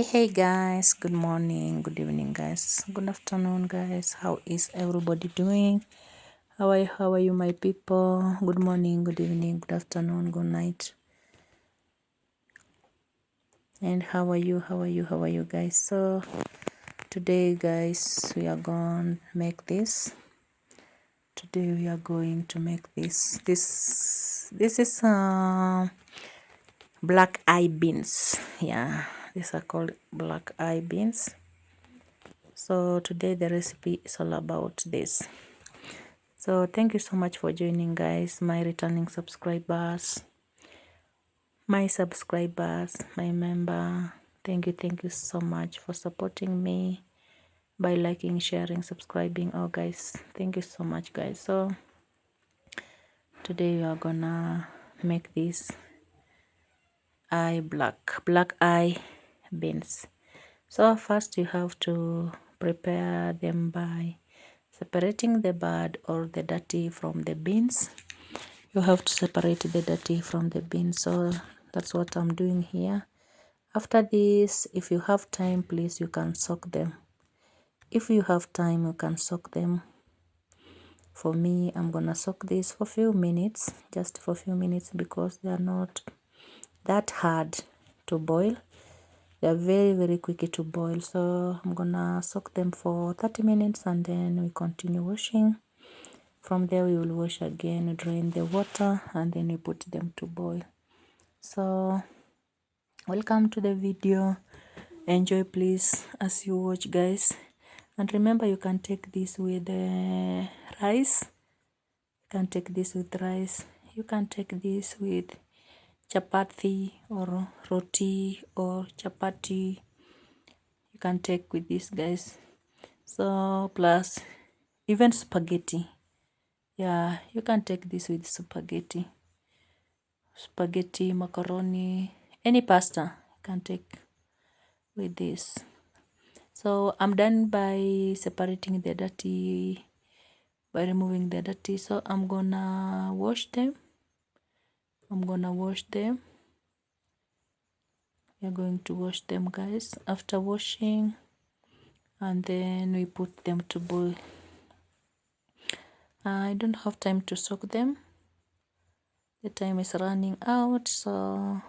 Hey guys, good morning, good evening guys, good afternoon guys. How is everybody doing? How are you my people? Good morning, good evening, good afternoon, good night. And how are you guys? So today guys, we are going to make this. Today we are going to make this. This is black eye beans. Yeah, these are called black eye beans. So today the recipe is all about this. So thank you so much for joining guys, my returning subscribers, my member. Thank you so much for supporting me by liking, sharing, subscribing. Oh guys, thank you so much guys. So today we are gonna make this black eye beans. So first you have to prepare them by separating the bad or the dirty from the beans. You have to separate the dirty from the beans. So that's what I'm doing here. After this, if you have time, please, you can soak them. If you have time, you can soak them. For me, I'm gonna soak this for a few minutes, just for a few minutes, because they are not that hard to boil. They are very quick to boil. So I'm gonna soak them for 30 minutes and then we continue washing. From there we will wash again, drain the water, and then we put them to boil. So welcome to the video. Enjoy please as you watch guys, and remember you can take this with rice. You can take this with rice. You can take this with chapati or roti or chapati. You can take with this guys. So plus even spaghetti. Yeah, you can take this with spaghetti, macaroni, any pasta you can take with this. So I'm done by separating the dirty, by removing the dirty. So I'm gonna wash them. We're going to wash them guys. After washing, and then we put them to boil. I don't have time to soak them. The time is running out, so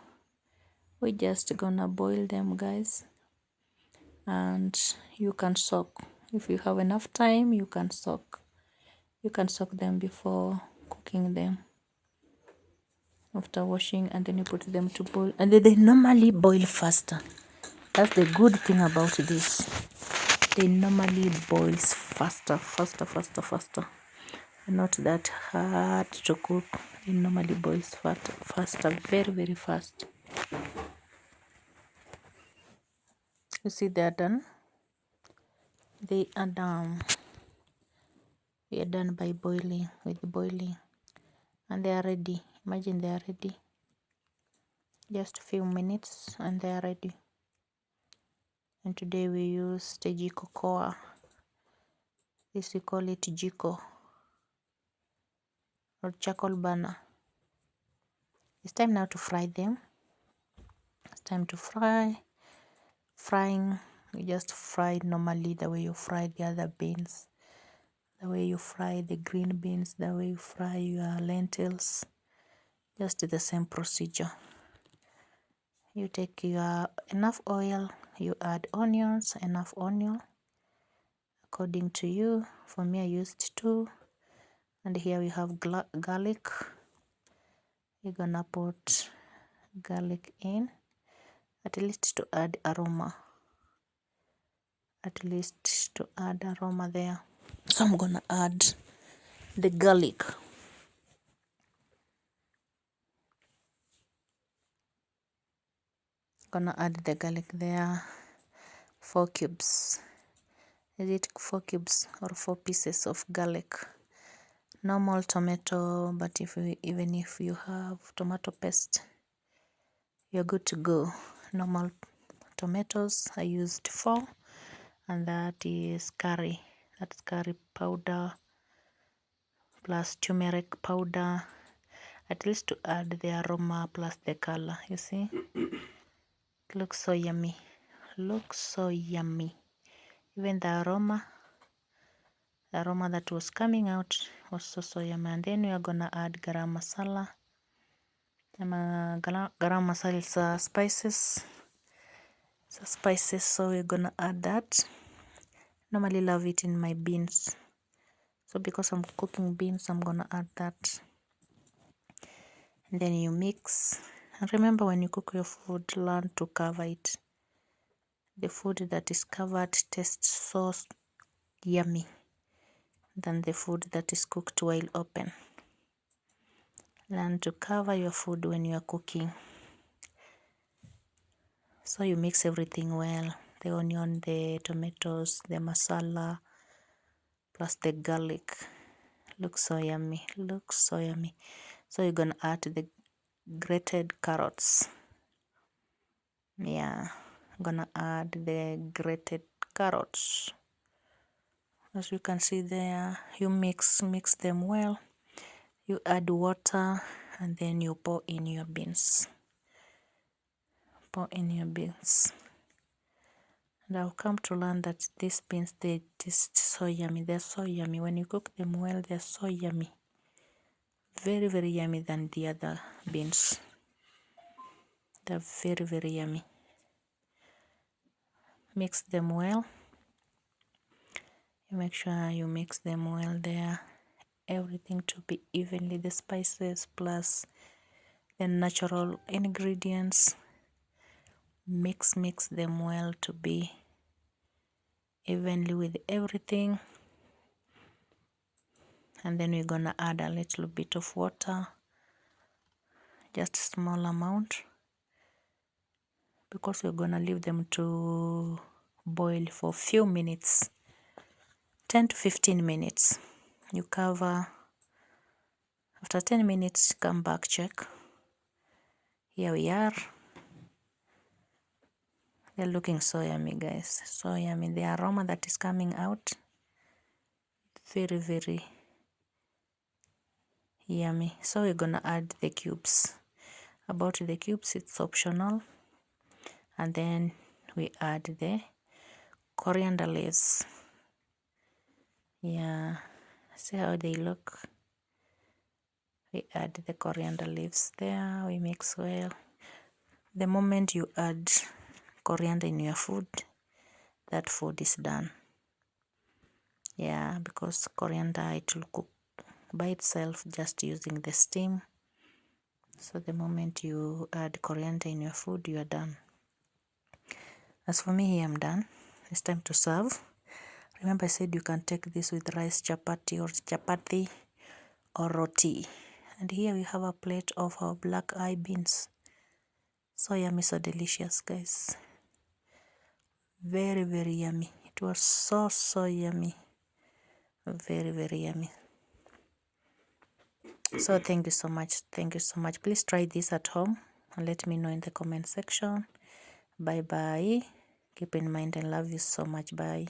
we're just gonna boil them guys. And you can soak. If you have enough time, you can soak. You can soak them before cooking them. After washing, and then you put them to boil, and they normally boil faster. That's the good thing about this. They normally boils faster. Not that hard to cook. It normally boils faster, very fast. You see, they are done. They are done. We are done by boiling, and they are ready. Imagine they are ready. Just a few minutes and they are ready. And today we use the jiko koa. This we call it jiko or charcoal burner. It's time now to fry them. It's time to fry. Frying, you just fry normally the way you fry the other beans, the way you fry the green beans, the way you fry your lentils. Just the same procedure. You take your enough oil, you add onions, enough onion according to you. For me, I used 2. And here we have garlic. You're gonna put garlic in, at least to add aroma. There. So I'm gonna add the garlic. Gonna add the garlic there. 4 cubes. Is it 4 cubes or 4 pieces of garlic? Normal tomato, but even if you have tomato paste, you're good to go. Normal tomatoes, I used 4, and that is curry. That's curry powder plus turmeric powder, at least to add the aroma plus the color. You see, it looks so yummy. Looks so yummy. Even the aroma that was coming out was so yummy. And then we are gonna add garam masala. Garam masala is spices, so we're gonna add that. Normally love it in my beans, so because I'm cooking beans, I'm gonna add that. And then you mix. And remember, when you cook your food, learn to cover it. The food that is covered tastes so yummy than the food that is cooked while open. Learn to cover your food when you are cooking. So you mix everything well, the onion, the tomatoes, the masala, plus the garlic. Looks so yummy, looks so yummy. So you're gonna add the grated carrots. Yeah, I'm gonna add the grated carrots. As you can see there, you mix them well. You add water and then you pour in your beans. Pour in your beans. And I've come to learn that these beans, they taste so yummy. They're so yummy. When you cook them well, they're so yummy. Very, very yummy than the other beans. They're very, very yummy. Mix them well. You make sure you mix them well there. Everything to be evenly, the spices plus the natural ingredients. Mix them well to be evenly with everything. And then we're gonna add a little bit of water, just a small amount, because we're gonna leave them to boil for a few minutes, 10 to 15 minutes. You cover. After 10 minutes, come back, check. Here we are. They're looking so yummy, guys. So yummy. The aroma that is coming out, very, very yummy. So we're gonna add the cubes. About the cubes, it's optional. And then we add the coriander leaves. Yeah, see how they look. We add the coriander leaves there. We mix well. The moment you add coriander in your food, that food is done. Yeah, because coriander, it will cook by itself just using the steam. So the moment you add coriander in your food, you are done. As for me, here I'm done. It's time to serve. Remember, I said you can take this with rice, chapati or roti. And here we have a plate of our black eye beans. So yummy, so delicious, guys. Very, very yummy. It was so yummy. Very, very yummy. So thank you so much. Please try this at home and let me know in the comment section. Bye bye. Keep in mind, I love you so much. Bye.